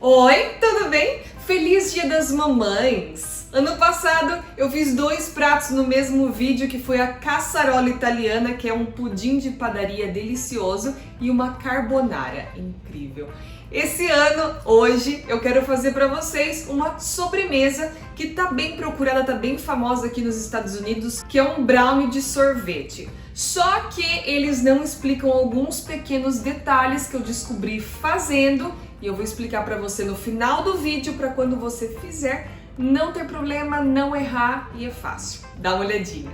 Oi, tudo bem? Feliz Dia das Mamães! Ano passado eu fiz 2 pratos no mesmo vídeo, que foi a cassarola italiana, que é um pudim de padaria delicioso, e uma carbonara incrível. Esse ano, hoje, eu quero fazer para vocês uma sobremesa que tá bem procurada, tá bem famosa aqui nos Estados Unidos, que é um brownie de sorvete. Só que eles não explicam alguns pequenos detalhes que eu descobri fazendo, e eu vou explicar para você no final do vídeo, para quando você fizer não ter problema, não errar, e é fácil. Dá uma olhadinha.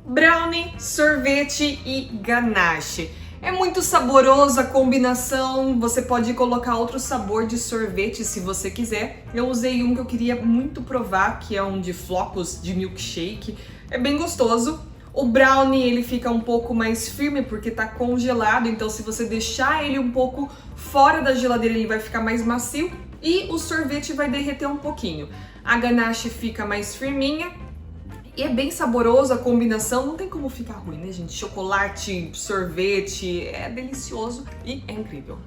Brownie, sorvete e ganache. É muito saboroso a combinação, você pode colocar outro sabor de sorvete se você quiser. Eu usei um que eu queria muito provar, que é um de flocos de milkshake. É bem gostoso. O brownie, ele fica um pouco mais firme porque tá congelado, então se você deixar ele um pouco fora da geladeira, ele vai ficar mais macio. E o sorvete vai derreter um pouquinho. A ganache fica mais firminha. E é bem saboroso a combinação, não tem como ficar ruim, né, gente? Chocolate, sorvete, é delicioso e é incrível.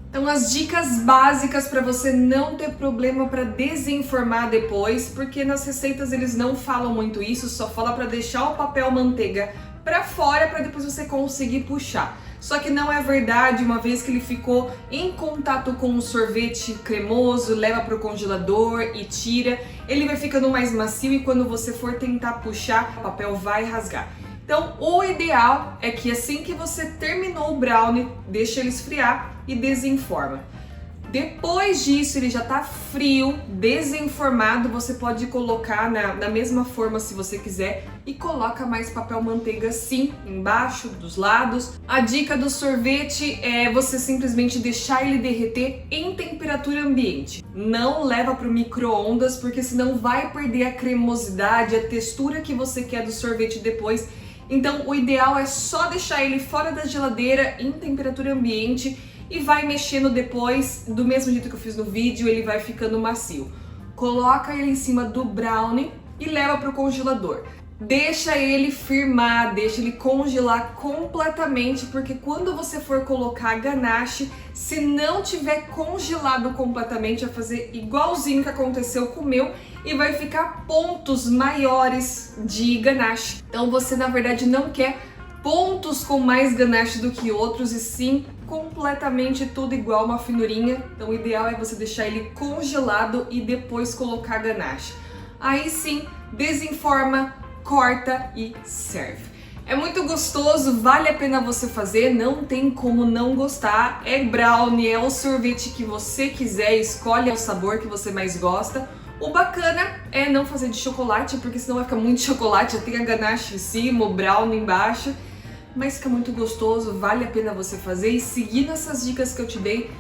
Então, as dicas básicas para você não ter problema para desenformar depois, porque nas receitas eles não falam muito isso, só fala para deixar o papel manteiga para fora para depois você conseguir puxar. Só que não é verdade, uma vez que ele ficou em contato com o sorvete cremoso, leva para o congelador e tira, ele vai ficando mais macio e quando você for tentar puxar, o papel vai rasgar. Então, o ideal é que assim que você terminou o brownie, deixa ele esfriar e desenforma. Depois disso, ele já tá frio, desenformado, você pode colocar na mesma forma se você quiser e coloca mais papel manteiga sim, embaixo, dos lados. A dica do sorvete é você simplesmente deixar ele derreter em temperatura ambiente. Não leva para o micro-ondas, porque senão vai perder a cremosidade, a textura que você quer do sorvete depois. Então o ideal é só deixar ele fora da geladeira em temperatura ambiente e vai mexendo depois, do mesmo jeito que eu fiz no vídeo, ele vai ficando macio. Coloca ele em cima do brownie e leva para o congelador. Deixa ele firmar, deixa ele congelar completamente, porque quando você for colocar a ganache, se não tiver congelado completamente, vai fazer igualzinho que aconteceu com o meu e vai ficar pontos maiores de ganache. Então você na verdade não quer pontos com mais ganache do que outros, e sim completamente tudo igual, uma finurinha. Então o ideal é você deixar ele congelado e depois colocar a ganache. Aí sim, desenforma, corta e serve. É muito gostoso, vale a pena você fazer, não tem como não gostar. É brownie, é o sorvete que você quiser, escolhe o sabor que você mais gosta. O bacana é não fazer de chocolate, porque senão vai ficar muito chocolate, já tem a ganache em cima, o brownie embaixo. Mas fica muito gostoso, vale a pena você fazer, e seguindo essas dicas que eu te dei,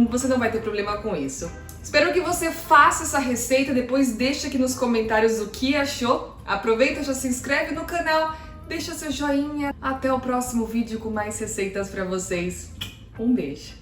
você não vai ter problema com isso. Espero que você faça essa receita, depois deixa aqui nos comentários o que achou. Aproveita, já se inscreve no canal, deixa seu joinha. Até o próximo vídeo com mais receitas pra vocês. Um beijo!